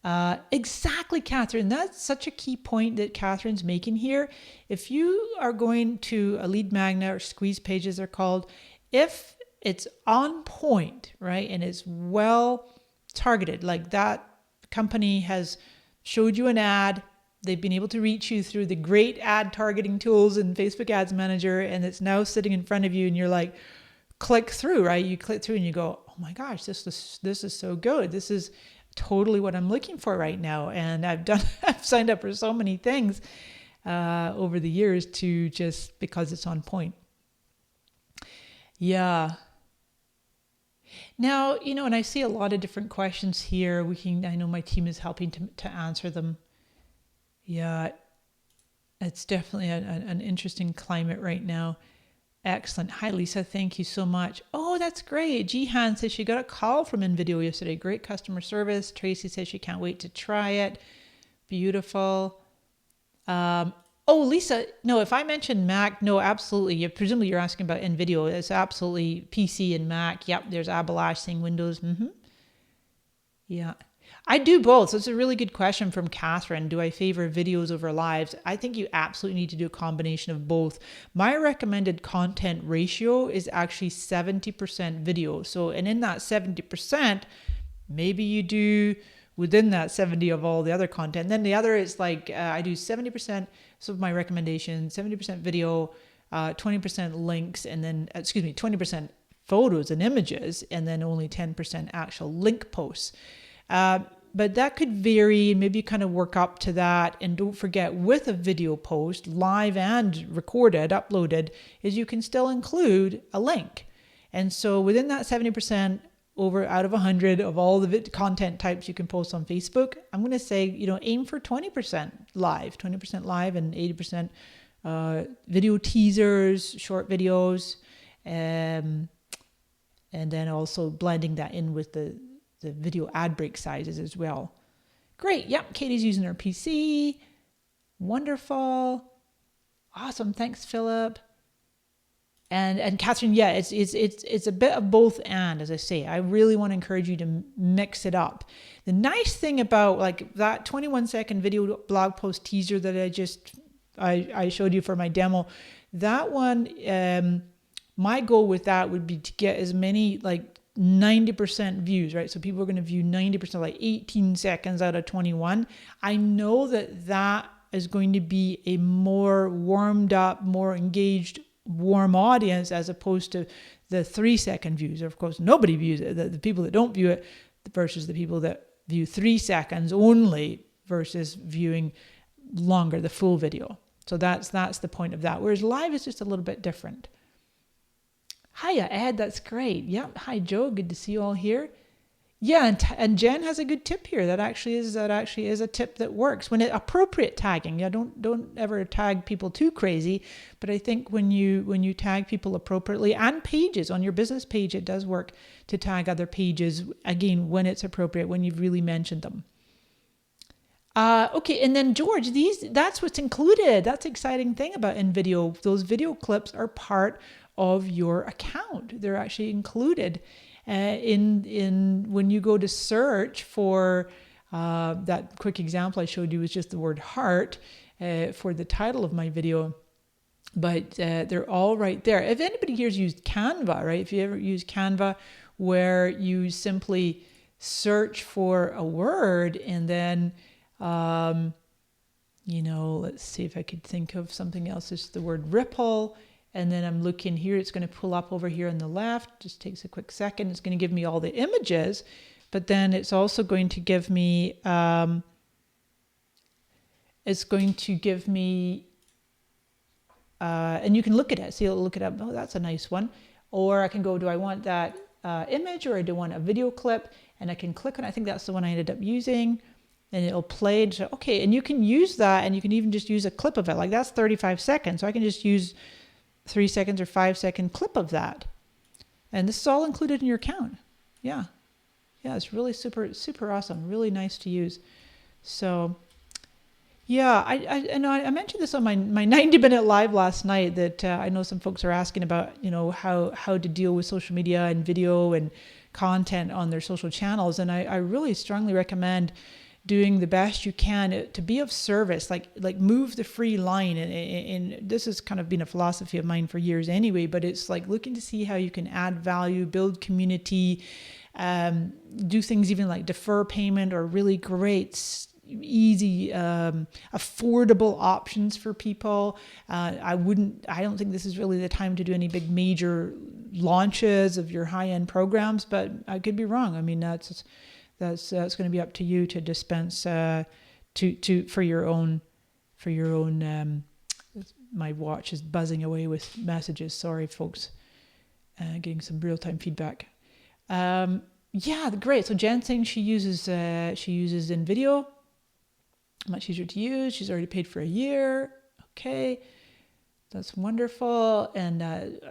Exactly, Catherine. That's such a key point that Catherine's making here. If you are going to a lead magnet or squeeze pages, they're called, if it's on point, right, and it's well targeted, like that company has showed you an ad, they've been able to reach you through the great ad targeting tools in Facebook Ads Manager, and it's now sitting in front of you, and you're like, click through, right? You click through and you go, oh my gosh, this is so good. This is totally what I'm looking for right now. And I've signed up for so many things over the years just because it's on point. Yeah. Now, and I see a lot of different questions here. I know my team is helping to answer them. Yeah, it's definitely an interesting climate right now. Excellent. Hi, Lisa. Thank you so much. Oh, that's great. Jihan says she got a call from InVideo yesterday. Great customer service. Tracy says she can't wait to try it. Beautiful. Oh, Lisa, no, if I mentioned Mac, no, absolutely. Presumably you're asking about InVideo. It's absolutely PC and Mac. Yep, there's Abalash saying Windows. Yeah. I do both. So it's a really good question from Catherine. Do I favor videos over lives? I think you absolutely need to do a combination of both. My recommended content ratio is actually 70% video. So, and in that 70%, maybe you do within that 70 of all the other content. And then the other is like, I do 70%. So my recommendation, 70% video, 20% links, and then, 20% photos and images, and then only 10% actual link posts. But that could vary, and maybe you kind of work up to that. And don't forget, with a video post, live and recorded, uploaded, is you can still include a link. And so within that 70% out of 100 of all the content types you can post on Facebook, I'm going to say, aim for 20% live and 80% video teasers, short videos, and then also blending that in with the video ad break sizes as well. Great. Yep. Katie's using her PC. Wonderful. Awesome. Thanks, Philip. And Catherine, yeah, it's a bit of both. And as I say, I really want to encourage you to mix it up. The nice thing about like that 21-second video blog post teaser that I showed you for my demo, that one, my goal with that would be to get as many like 90% views, right? So people are going to view 90%, like 18 seconds out of 21. I know that is going to be a more warmed up, more engaged, warm audience as opposed to the 3-second views. Of course, nobody views it. The people that don't view it versus the people that view 3 seconds only versus viewing longer, the full video. So that's the point of that. Whereas live is just a little bit different. Hiya, Ed, that's great. Yep. Hi, Joe. Good to see you all here. Yeah, and Jen has a good tip here. That actually is a tip that works. When appropriate tagging. Yeah, don't ever tag people too crazy. But I think when you tag people appropriately, and pages on your business page, it does work to tag other pages again when it's appropriate, when you've really mentioned them. Okay, and then George, that's what's included. That's the exciting thing about InVideo. Those video clips are part of your account. They're actually included in when you go to search for that quick example I showed you was just the word heart for the title of my video, but they're all right there. If anybody here's used Canva, right? If you ever use Canva, where you simply search for a word and then let's see if I could think of something else. It's the word ripple. And then I'm looking here, it's going to pull up over here on the left. Just takes a quick second. It's going to give me all the images, but then it's also going to give me it's going to give me, and you can look at it. So you'll look it up. Oh, that's a nice one. Or I can go, do I want that image, or do I want a video clip? And I can click on it. I think that's the one I ended up using. And it'll play. And so, okay, and you can use that, and you can even just use a clip of it. Like that's 35 seconds. So I can just use 3 seconds or 5 second clip of that. And this is all included in your account. Yeah. Yeah, it's really super, super awesome. Really nice to use. So yeah, I mentioned this on my 90-minute live last night, that I know some folks are asking about, how to deal with social media and video and content on their social channels. And I really strongly recommend doing the best you can to be of service, like move the free line. And this has kind of been a philosophy of mine for years anyway, but it's like looking to see how you can add value, build community, do things even like defer payment or really great, easy, affordable options for people. I don't think this is really the time to do any big major launches of your high-end programs, but I could be wrong. I mean, that's going to be up to you to dispense for your own. My watch is buzzing away with messages. Sorry, folks. Getting some real-time feedback. Yeah, great. So Jen's saying she uses InVideo. Much easier to use. She's already paid for a year. Okay. That's wonderful. And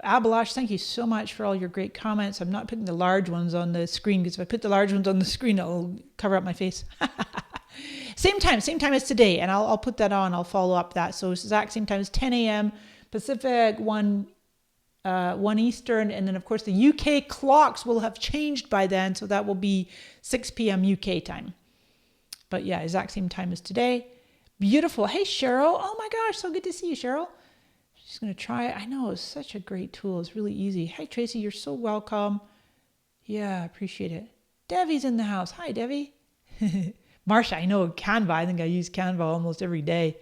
Abalash, thank you so much for all your great comments. I'm not putting the large ones on the screen, because if I put the large ones on the screen, it'll cover up my face. Same time as today. And I'll put that on. I'll follow up that. So it's exact same time as 10 a.m. Pacific, 1 Eastern. And then, of course, the UK clocks will have changed by then. So that will be 6 p.m. UK time. But yeah, exact same time as today. Beautiful. Hey, Cheryl. Oh my gosh, so good to see you, Cheryl. She's going to try it. I know, it's such a great tool. It's really easy. Hey, Tracy, you're so welcome. Yeah, I appreciate it. Devi's in the house. Hi, Devi. Marsha, I know Canva. I think I use Canva almost every day.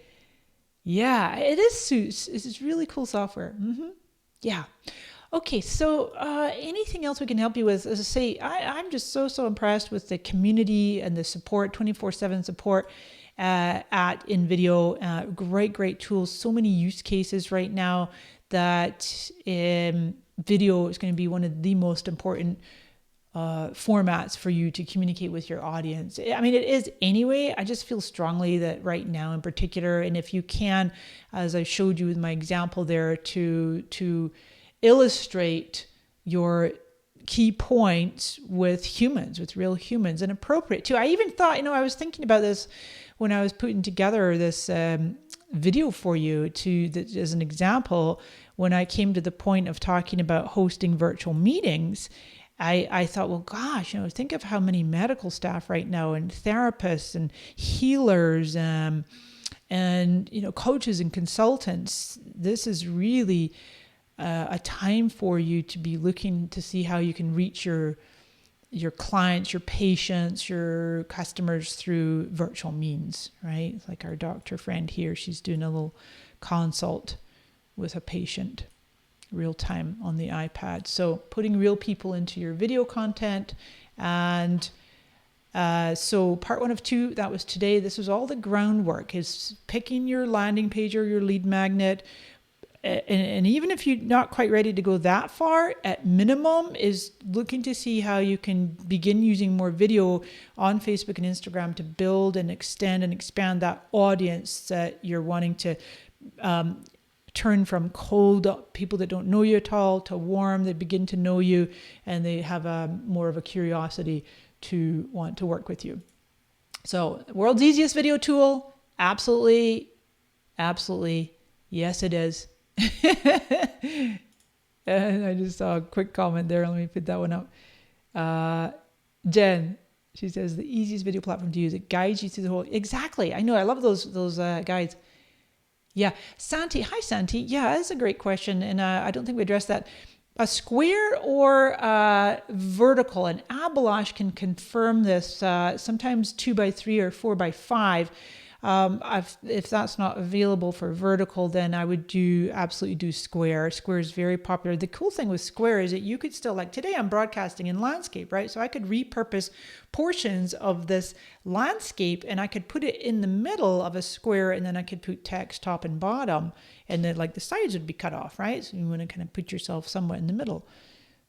Yeah, it is. It's really cool software. Yeah. Okay, so anything else we can help you with? As I say, I'm just so impressed with the community and the support, 24/7 support at InVideo. Great tools. So many use cases right now that video is going to be one of the most important formats for you to communicate with your audience. I mean, it is anyway. I just feel strongly that right now in particular, and if you can, as I showed you with my example there, to illustrate your key points with humans, with real humans, and appropriate too. I even thought, I was thinking about this when I was putting together this video for you as an example. When I came to the point of talking about hosting virtual meetings, I thought, well, gosh, think of how many medical staff right now, and therapists and healers, and coaches and consultants. This is really a time for you to be looking to see how you can reach your clients, your patients, your customers through virtual means, right? It's like our doctor friend here, she's doing a little consult with a patient real time on the iPad. So putting real people into your video content. And so part 1 of 2, that was today. This was all the groundwork, is picking your landing page or your lead magnet. And even if you're not quite ready to go that far, at minimum is looking to see how you can begin using more video on Facebook and Instagram to build and extend and expand that audience that you're wanting to turn from cold people that don't know you at all to warm. They begin to know you, and they have more of a curiosity to want to work with you. So, world's easiest video tool? Absolutely. Yes, it is. And I just saw a quick comment there. Let me put that one up. Jen, she says the easiest video platform to use. It guides you through the whole. Exactly. I know. I love those guides. Yeah. Santi. Hi, Santi. Yeah, that's a great question. And I don't think we addressed that. A square or vertical, and Abalash can confirm this, sometimes 2x3 or 4x5. If that's not available for vertical, then I would absolutely do square. Square is very popular. The cool thing with square is that you could still, like today I'm broadcasting in landscape, right? So I could repurpose portions of this landscape and I could put it in the middle of a square, and then I could put text top and bottom, and then like the sides would be cut off, right? So you want to kind of put yourself somewhere in the middle.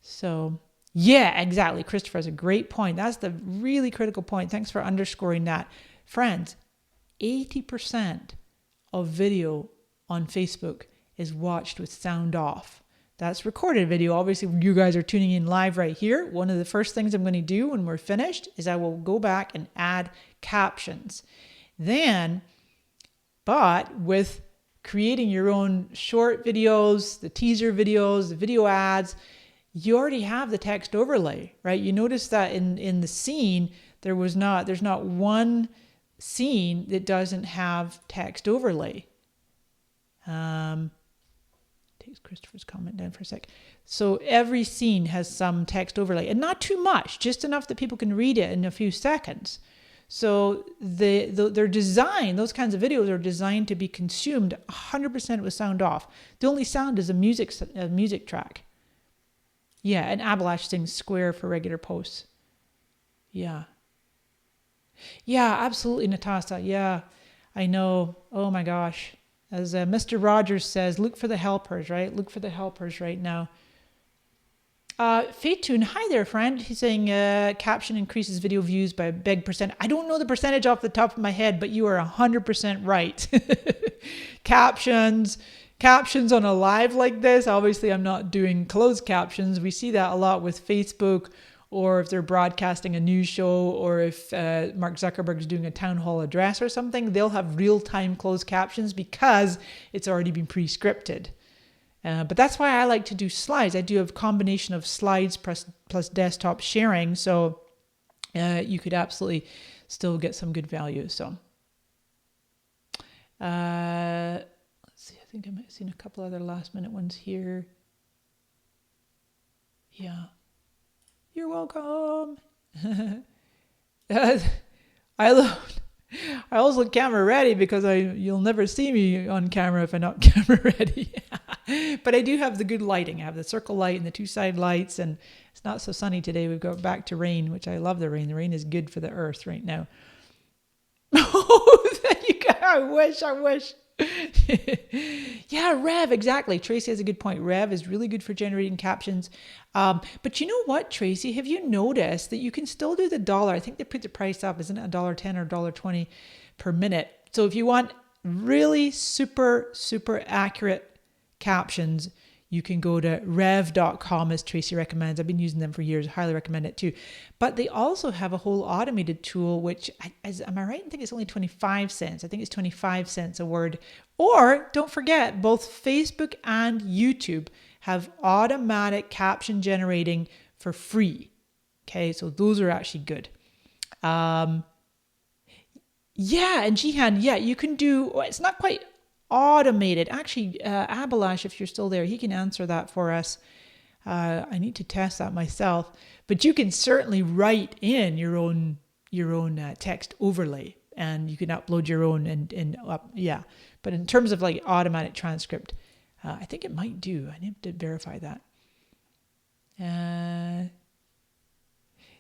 So yeah, exactly. Christopher has a great point. That's the really critical point. Thanks for underscoring that. Friends, 80% of video on Facebook is watched with sound off. That's recorded video. Obviously, you guys are tuning in live right here. One of the first things I'm going to do when we're finished is I will go back and add captions. Then, but with creating your own short videos, the teaser videos, the video ads, you already have the text overlay, right? You notice that in the scene, there's not one scene that doesn't have text overlay. Takes Christopher's comment down for a sec. So every scene has some text overlay, and not too much, just enough that people can read it in a few seconds. So they're designed, those kinds of videos are designed to be consumed 100% with sound off. The only sound is a music track. Yeah, and Abalash sings square for regular posts. Yeah. Yeah, absolutely, Natasha. Yeah, I know. Oh my gosh. As Mr. Rogers says, look for the helpers, right? Look for the helpers right now. Fatun, hi there, friend. He's saying caption increases video views by a big percent. I don't know the percentage off the top of my head, but you are 100% right. Captions on a live like this. Obviously, I'm not doing closed captions. We see that a lot with Facebook, or if they're broadcasting a news show, or if Mark Zuckerberg is doing a town hall address or something, they'll have real-time closed captions because it's already been pre-scripted. But that's why I like to do slides. I do a combination of slides plus desktop sharing, so you could absolutely still get some good value. So let's see, I think I might have seen a couple other last minute ones here. Yeah. You're welcome. I always look camera ready because you'll never see me on camera if I'm not camera ready. But I do have the good lighting. I have the circle light and the two side lights, and it's not so sunny today. We've got back to rain, which I love the rain. The rain is good for the earth right now. Oh, I wish. Yeah, Rev, exactly. Tracy has a good point. Rev is really good for generating captions. But you know what, Tracy? Have you noticed that you can still do the dollar? I think they put the price up, isn't it $1.10 or $1.20 per minute? So if you want really super, super accurate captions, you can go to rev.com, as Tracy recommends. I've been using them for years. I highly recommend it too. But they also have a whole automated tool, which, am I right? I think it's only 25 cents. I think it's 25 cents a word. Or don't forget, both Facebook and YouTube have automatic caption generating for free. Okay, so those are actually good. Yeah, and Jihan, yeah, you can do, it's not quite automated. Actually, Abalash, if you're still there, he can answer that for us. I need to test that myself. But you can certainly write in your own text overlay, and you can upload your own yeah. But in terms of like automatic transcript, I think it might do. I need to verify that.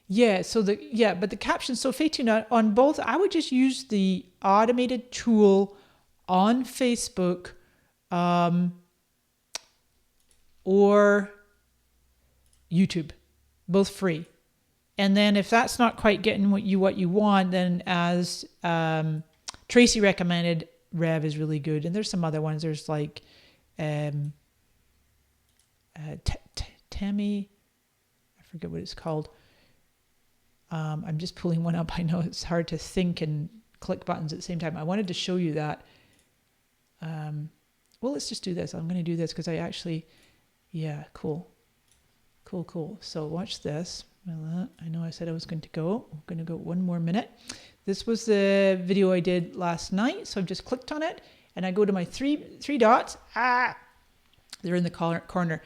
Yeah. But the captions. So Fatuna, on both, I would just use the automated tool on Facebook, or YouTube, both free. And then if that's not quite getting what you want, then as Tracy recommended, Rev is really good. And there's some other ones. There's like Tammy, I forget what it's called. I'm just pulling one up. I know it's hard to think and click buttons at the same time. I wanted to show you that. Well, let's just do this. I'm going to do this because I actually, yeah, cool. So watch this. Well, I know I said I was going to go. I'm going to go 1 more minute. This was the video I did last night. So I've just clicked on it and I go to my three dots. They're in the corner.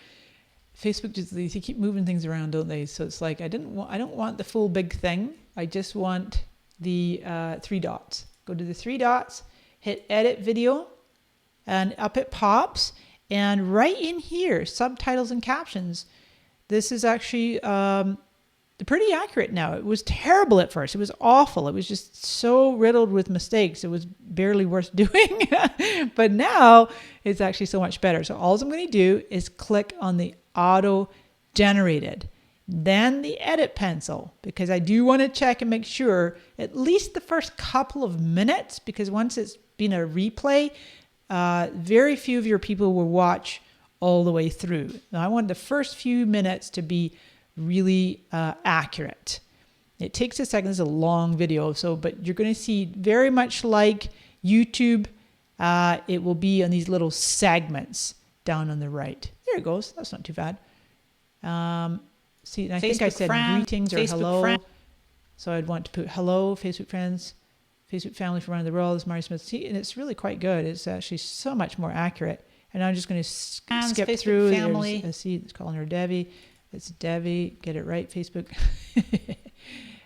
Facebook they keep moving things around, don't they? So it's like I don't want the full big thing. I just want the 3 dots. Go go to the three dots, hit edit video, and up it pops. And right in here, subtitles and captions, this is actually pretty accurate now. It was terrible at first. It was awful. It was just so riddled with mistakes. It was barely worth doing. But now it's actually so much better. So all I'm going to do is click on the auto generated, then the edit pencil, because I do want to check and make sure at least the first couple of minutes, because once it's been a replay, very few of your people will watch all the way through. Now, I want the first few minutes to be really accurate. It takes a second. It's a long video, but you're going to see very much like YouTube. It will be on these little segments down on the right. There it goes. That's not too bad. See, and I think I said greetings or Facebook hello. So I'd want to put hello, Facebook friends, Facebook family from around the world. This is Mari Smith. See, and it's really quite good. It's actually so much more accurate. And I'm just going to skip Facebook through. Family. See, it's calling her Debbie. It's Debbie. Get it right, Facebook.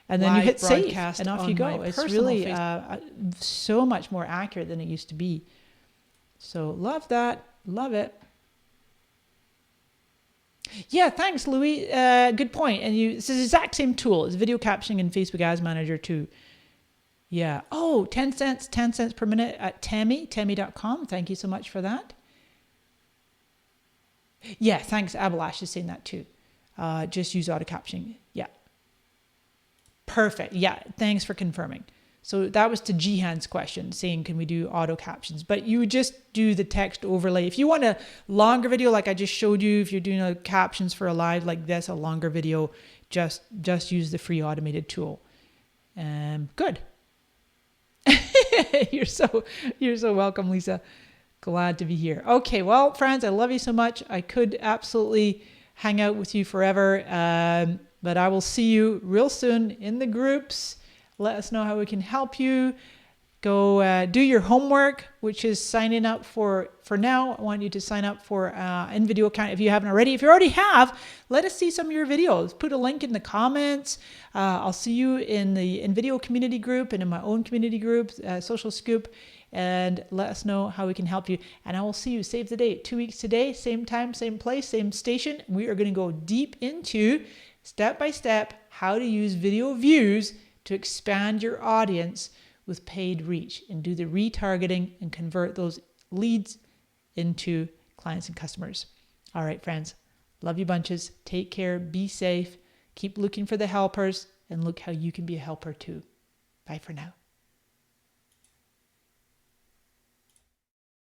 And then you hit save, and off you go. It's really so much more accurate than it used to be. So love that. Love it. Yeah, thanks, Louis. Good point. And it's the exact same tool. It's video captioning in Facebook Ads Manager too. Yeah. Oh, 10 cents per minute at tammy.com. Thank you so much for that. Yeah, thanks. Abalash is saying that too. Just use auto captioning. Yeah. Perfect. Yeah, thanks for confirming. So that was to Jihan's question, saying, can we do auto captions? But you would just do the text overlay. If you want a longer video, like I just showed you, if you're doing captions for a live like this, a longer video, just use the free automated tool. Good. You're so welcome, Lisa. Glad to be here. Okay, well, friends, I love you so much. I could absolutely hang out with you forever, but I will see you real soon in the groups. Let us know how we can help you. Go do your homework, which is signing up for now. I want you to sign up for InVideo account if you haven't already. If you already have, let us see some of your videos. Put a link in the comments. I'll see you in the InVideo community group and in my own community group, Social Scoop, and let us know how we can help you. And I will see you, save the date, 2 weeks today, same time, same place, same station. We are going to go deep into, step by step, how to use video views to expand your audience with paid reach and do the retargeting and convert those leads into clients and customers. All right, friends, love you bunches. Take care, be safe, keep looking for the helpers, and look how you can be a helper too. Bye for now.